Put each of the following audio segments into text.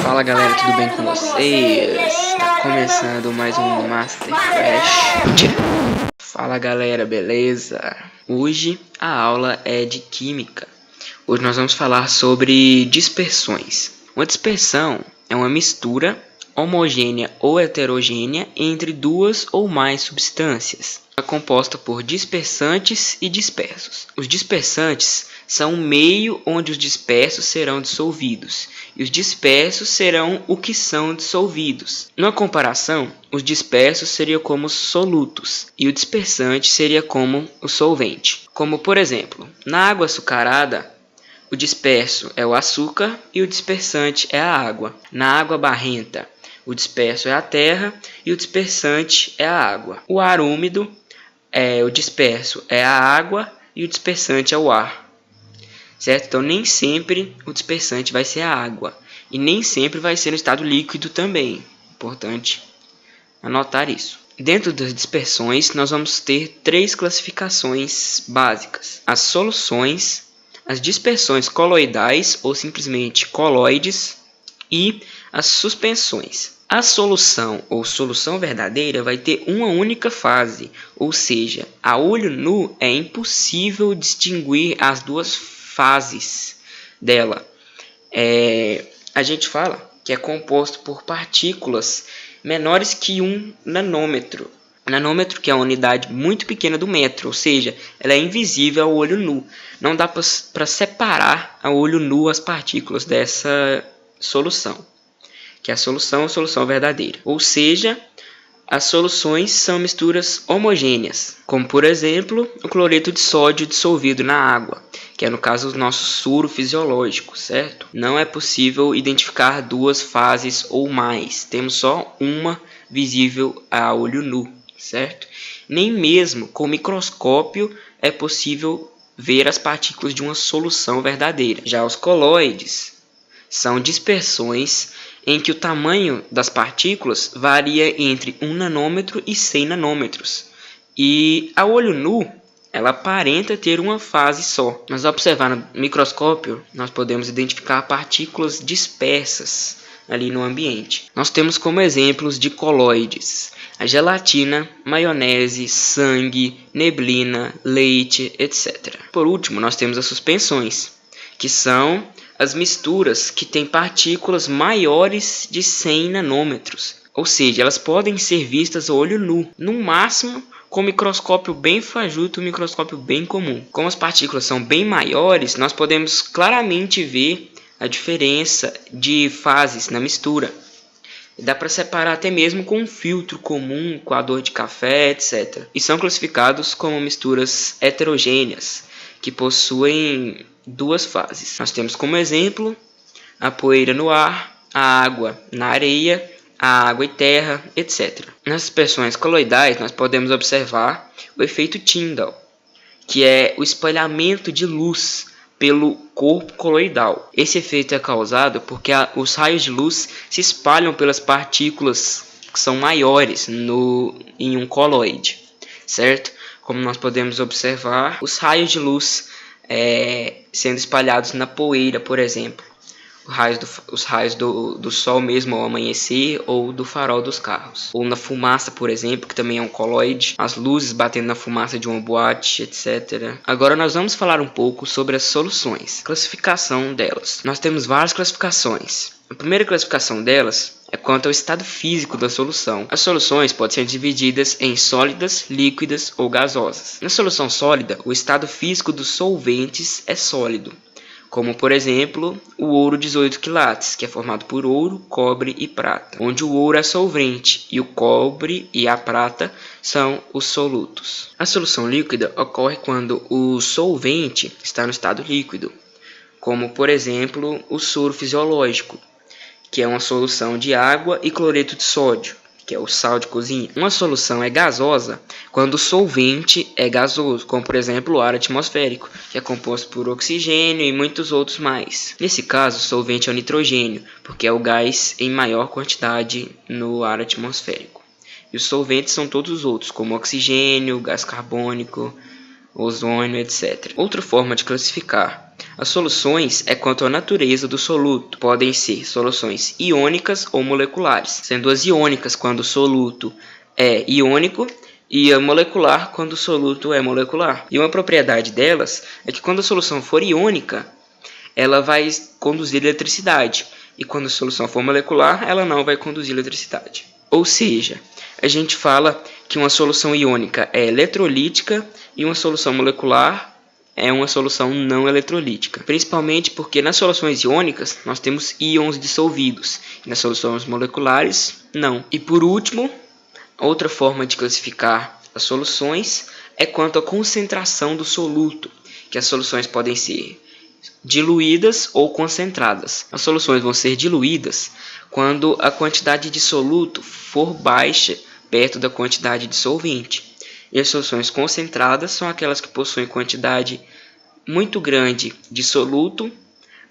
Fala galera, tudo bem com vocês? Tá começando mais um Master Crash. Fala galera, beleza? Hoje a aula é de Química. Hoje nós vamos falar sobre dispersões. Uma dispersão é uma mistura homogênea ou heterogênea entre duas ou mais substâncias. É composta por dispersantes e dispersos. Os dispersantes são o meio onde os dispersos serão dissolvidos, e os dispersos serão o que são dissolvidos. Numa comparação, os dispersos seriam como os solutos, e o dispersante seria como o solvente. Como por exemplo, na água açucarada, o disperso é o açúcar e o dispersante é a água. Na água barrenta, o disperso é a terra e o dispersante é a água. O ar úmido, o disperso é a água e o dispersante é o ar. Certo? Então nem sempre o dispersante vai ser a água. E nem sempre vai ser no estado líquido também. Importante anotar isso. Dentro das dispersões, nós vamos ter três classificações básicas: as soluções, as dispersões coloidais ou simplesmente coloides e as suspensões. A solução ou solução verdadeira vai ter uma única fase, ou seja, a olho nu é impossível distinguir as duas fases dela. A gente fala que é composto por partículas menores que 1 nanômetro. Nanômetro, que é uma unidade muito pequena do metro, ou seja, ela é invisível ao olho nu. Não dá para separar a olho nu as partículas dessa solução, que é a solução verdadeira. Ou seja, as soluções são misturas homogêneas, como por exemplo o cloreto de sódio dissolvido na água, que é no caso o nosso soro fisiológico, certo? Não é possível identificar duas fases ou mais, temos só uma visível a olho nu, certo? Nem mesmo com microscópio é possível ver as partículas de uma solução verdadeira. Já os coloides são dispersões em que o tamanho das partículas varia entre 1 nanômetro e 100 nanômetros. E a olho nu, ela aparenta ter uma fase só. Mas ao observar no microscópio, nós podemos identificar partículas dispersas ali no ambiente. Nós temos como exemplos de coloides a gelatina, maionese, sangue, neblina, leite, etc. Por último, nós temos as suspensões, que são as misturas que têm partículas maiores de 100 nanômetros. Ou seja, elas podem ser vistas a olho nu, no máximo com microscópio bem fajuto, um microscópio bem comum. Como as partículas são bem maiores, nós podemos claramente ver a diferença de fases na mistura. Dá para separar até mesmo com um filtro comum, coador de café, etc. E são classificados como misturas heterogêneas, que possuem duas fases. Nós temos como exemplo a poeira no ar, a água na areia, a água e terra, etc. Nas dispersões coloidais, nós podemos observar o efeito Tyndall, que é o espalhamento de luz pelo corpo coloidal. Esse efeito é causado porque os raios de luz se espalham pelas partículas que são maiores em um coloide, certo? Como nós podemos observar, os raios de luz sendo espalhados na poeira, por exemplo. Os raios do sol mesmo ao amanhecer ou do farol dos carros. Ou na fumaça, por exemplo, que também é um coloide. As luzes batendo na fumaça de uma boate, etc. Agora nós vamos falar um pouco sobre as soluções. Classificação delas. Nós temos várias classificações. A primeira classificação delas é quanto ao estado físico da solução. As soluções podem ser divididas em sólidas, líquidas ou gasosas. Na solução sólida, o estado físico dos solventes é sólido, como por exemplo o ouro 18 quilates, que é formado por ouro, cobre e prata, onde o ouro é solvente e o cobre e a prata são os solutos. A solução líquida ocorre quando o solvente está no estado líquido, como por exemplo o soro fisiológico, que é uma solução de água e cloreto de sódio, que é o sal de cozinha. Uma solução é gasosa quando o solvente é gasoso, como por exemplo o ar atmosférico, que é composto por oxigênio e muitos outros mais. Nesse caso, o solvente é o nitrogênio, porque é o gás em maior quantidade no ar atmosférico. E os solventes são todos os outros, como oxigênio, gás carbônico, ozônio, etc. Outra forma de classificar as soluções é quanto à natureza do soluto. Podem ser soluções iônicas ou moleculares, sendo as iônicas quando o soluto é iônico e a molecular quando o soluto é molecular. E uma propriedade delas é que quando a solução for iônica, ela vai conduzir eletricidade, e quando a solução for molecular, ela não vai conduzir eletricidade. Ou seja, a gente fala que uma solução iônica é eletrolítica e uma solução molecular é uma solução não eletrolítica. Principalmente porque nas soluções iônicas nós temos íons dissolvidos, e nas soluções moleculares não. E por último, outra forma de classificar as soluções é quanto à concentração do soluto, que as soluções podem ser diluídas ou concentradas. As soluções vão ser diluídas quando a quantidade de soluto for baixa perto da quantidade de solvente. E as soluções concentradas são aquelas que possuem quantidade muito grande de soluto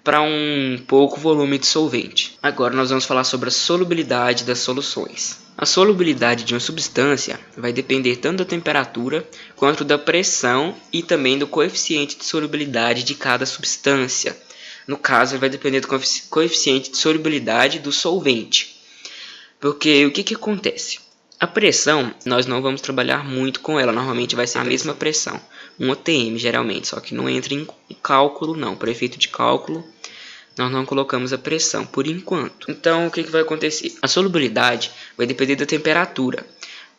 para um pouco volume de solvente. Agora nós vamos falar sobre a solubilidade das soluções. A solubilidade de uma substância vai depender tanto da temperatura quanto da pressão e também do coeficiente de solubilidade de cada substância. No caso, vai depender do coeficiente de solubilidade do solvente. Porque o que acontece? A pressão, nós não vamos trabalhar muito com ela, normalmente vai ser a mesma pressão, 1 atm geralmente, só que não entra em cálculo não, por efeito de cálculo, nós não colocamos a pressão por enquanto. Então, o que vai acontecer? A solubilidade vai depender da temperatura.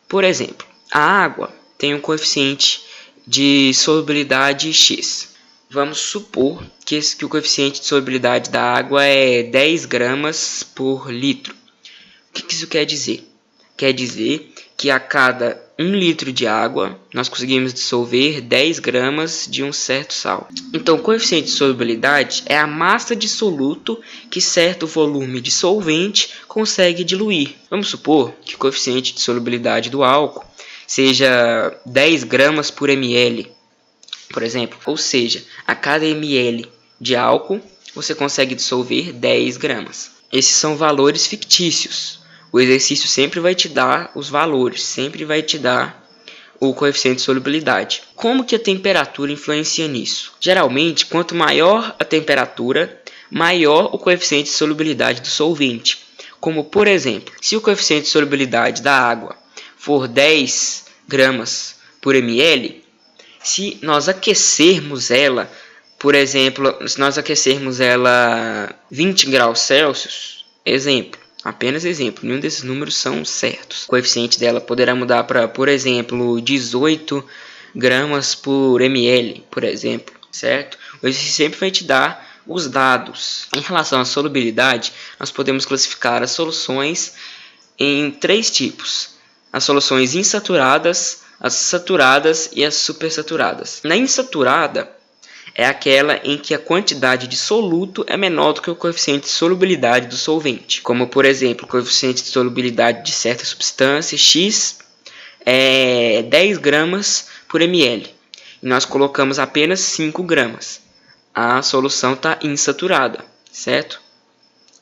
Por exemplo, a água tem um coeficiente de solubilidade X. Vamos supor que o coeficiente de solubilidade da água é 10 gramas por litro. O que isso quer dizer? Quer dizer que a cada 1 litro de água, nós conseguimos dissolver 10 gramas de um certo sal. Então, o coeficiente de solubilidade é a massa de soluto que certo volume de solvente consegue diluir. Vamos supor que o coeficiente de solubilidade do álcool seja 10 gramas por ml, por exemplo. Ou seja, a cada ml de álcool, você consegue dissolver 10 gramas. Esses são valores fictícios. O exercício sempre vai te dar os valores, sempre vai te dar o coeficiente de solubilidade. Como que a temperatura influencia nisso? Geralmente, quanto maior a temperatura, maior o coeficiente de solubilidade do solvente. Como, por exemplo, se o coeficiente de solubilidade da água for 10 gramas por ml, se nós aquecermos ela, por exemplo, se nós aquecermos ela 20 graus Celsius, apenas exemplo, nenhum desses números são certos. O coeficiente dela poderá mudar para, por exemplo, 18 gramas por ml, por exemplo, certo? O exercício sempre vai te dar os dados. Em relação à solubilidade, nós podemos classificar as soluções em 3 tipos. As soluções insaturadas, as saturadas e as supersaturadas. Na insaturada, é aquela em que a quantidade de soluto é menor do que o coeficiente de solubilidade do solvente. Como, por exemplo, o coeficiente de solubilidade de certa substância, X, é 10 gramas por ml. E nós colocamos apenas 5 gramas. A solução está insaturada, certo?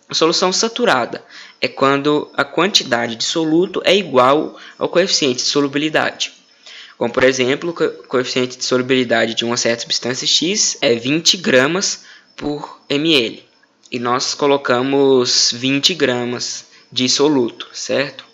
A solução saturada é quando a quantidade de soluto é igual ao coeficiente de solubilidade. Como, por exemplo, o coeficiente de solubilidade de uma certa substância X é 20 gramas por ml. E nós colocamos 20 gramas de soluto, certo?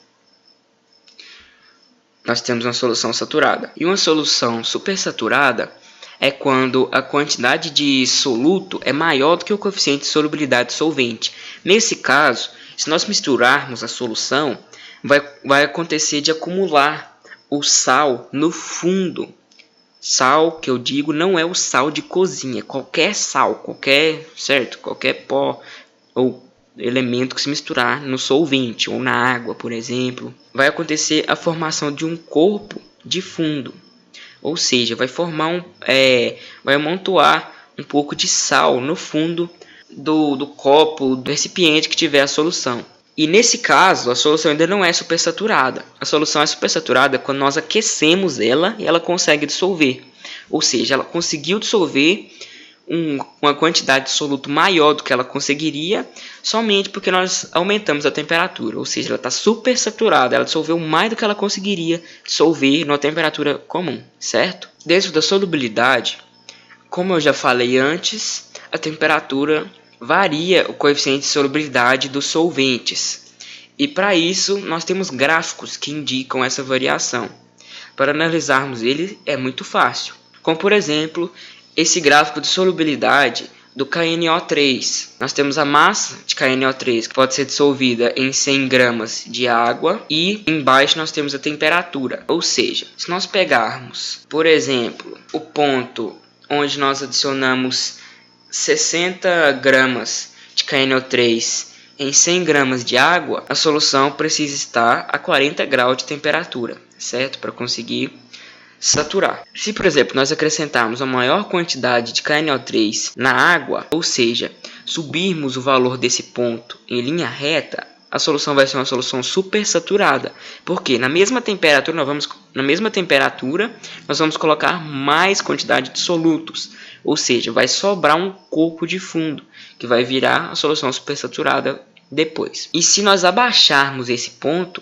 Nós temos uma solução saturada. E uma solução supersaturada é quando a quantidade de soluto é maior do que o coeficiente de solubilidade do solvente. Nesse caso, se nós misturarmos a solução, vai acontecer de acumular o sal no fundo. Sal, que eu digo, não é o sal de cozinha, qualquer sal, qualquer pó ou elemento que se misturar no solvente ou na água, por exemplo, vai acontecer a formação de um corpo de fundo. Ou seja, vai amontoar um pouco de sal no fundo do copo, do recipiente que tiver a solução. E nesse caso, a solução ainda não é supersaturada. A solução é supersaturada quando nós aquecemos ela e ela consegue dissolver. Ou seja, ela conseguiu dissolver uma quantidade de soluto maior do que ela conseguiria, somente porque nós aumentamos a temperatura, ou seja, ela está super saturada, ela dissolveu mais do que ela conseguiria dissolver numa temperatura comum, certo? Dentro da solubilidade, como eu já falei antes, a temperatura varia o coeficiente de solubilidade dos solventes, e para isso nós temos gráficos que indicam essa variação. Para analisarmos ele é muito fácil, como por exemplo, esse gráfico de solubilidade do KNO3. Nós temos a massa de KNO3 que pode ser dissolvida em 100 gramas de água e embaixo nós temos a temperatura. Ou seja, se nós pegarmos, por exemplo, o ponto onde nós adicionamos 60 gramas de KNO3 em 100 gramas de água, a solução precisa estar a 40 graus de temperatura, certo? Para conseguir saturar. Se, por exemplo, nós acrescentarmos a maior quantidade de KNO3 na água, ou seja, subirmos o valor desse ponto em linha reta, a solução vai ser uma solução super saturada, porque na mesma temperatura nós vamos colocar mais quantidade de solutos, ou seja, vai sobrar um corpo de fundo que vai virar a solução super saturada depois. E se nós abaixarmos esse ponto,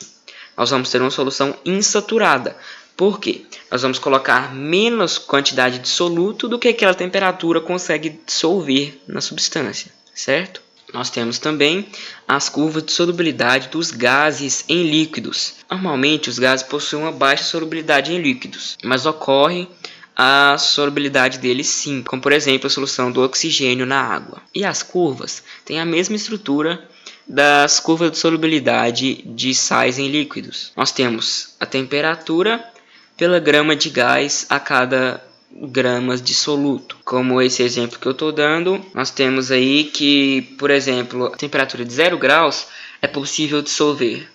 nós vamos ter uma solução insaturada. Por quê? Nós vamos colocar menos quantidade de soluto do que aquela temperatura consegue dissolver na substância, certo? Nós temos também as curvas de solubilidade dos gases em líquidos. Normalmente os gases possuem uma baixa solubilidade em líquidos, mas ocorre a solubilidade deles sim, como por exemplo a solução do oxigênio na água. E as curvas têm a mesma estrutura das curvas de solubilidade de sais em líquidos. Nós temos a temperatura pela grama de gás a cada gramas de soluto. Como esse exemplo que eu estou dando, nós temos aí que, por exemplo, a temperatura de 0 graus é possível dissolver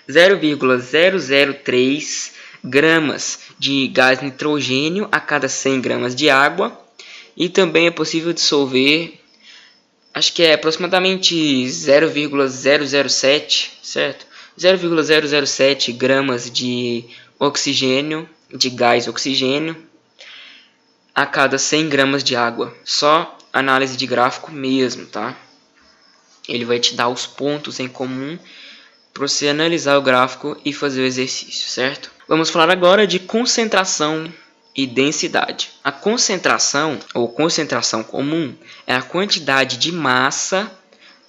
0,003 gramas de gás nitrogênio a cada 100 gramas de água, e também é possível dissolver, acho que é aproximadamente 0,007, certo? 0,007 gramas de oxigênio, de gás oxigênio, a cada 100 gramas de água. Só análise de gráfico mesmo, tá? Ele vai te dar os pontos em comum para você analisar o gráfico e fazer o exercício, certo? Vamos falar agora de concentração e densidade. A concentração, ou concentração comum, é a quantidade de massa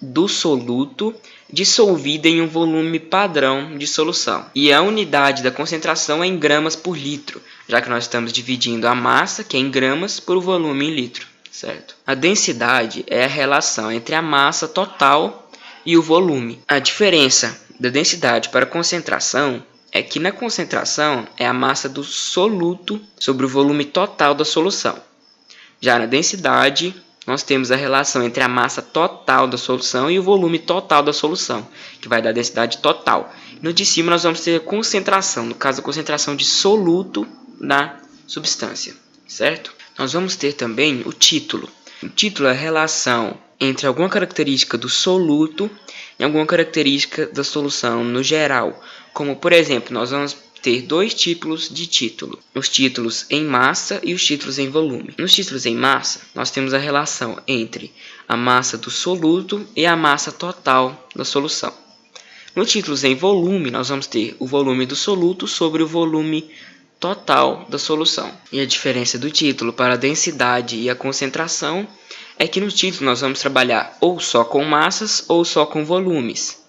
do soluto dissolvida em um volume padrão de solução. E a unidade da concentração é em gramas por litro, já que nós estamos dividindo a massa, que é em gramas, por o volume em litro, certo? A densidade é a relação entre a massa total e o volume. A diferença da densidade para a concentração é que na concentração é a massa do soluto sobre o volume total da solução. Já na densidade, nós temos a relação entre a massa total da solução e o volume total da solução, que vai dar a densidade total. No de cima nós vamos ter a concentração, no caso a concentração de soluto na substância, certo? Nós vamos ter também o título. O título é a relação entre alguma característica do soluto e alguma característica da solução no geral. Como, por exemplo, nós vamos ter dois tipos de título: os títulos em massa e os títulos em volume. Nos títulos em massa, nós temos a relação entre a massa do soluto e a massa total da solução. Nos títulos em volume, nós vamos ter o volume do soluto sobre o volume total da solução. E a diferença do título para a densidade e a concentração é que no título nós vamos trabalhar ou só com massas ou só com volumes.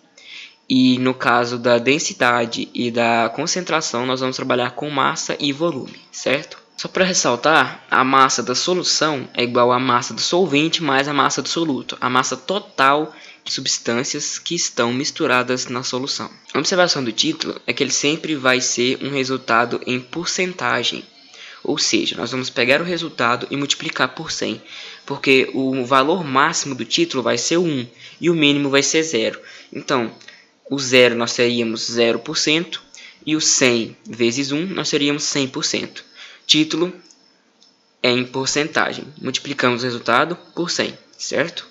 E no caso da densidade e da concentração, nós vamos trabalhar com massa e volume, certo? Só para ressaltar, a massa da solução é igual à massa do solvente mais a massa do soluto, a massa total de substâncias que estão misturadas na solução. A observação do título é que ele sempre vai ser um resultado em porcentagem, ou seja, nós vamos pegar o resultado e multiplicar por 100, porque o valor máximo do título vai ser 1 e o mínimo vai ser 0. Então, o 0 nós teríamos 0% e o 100 vezes 1 nós teríamos 100%. Título é em porcentagem. Multiplicamos o resultado por 100, certo?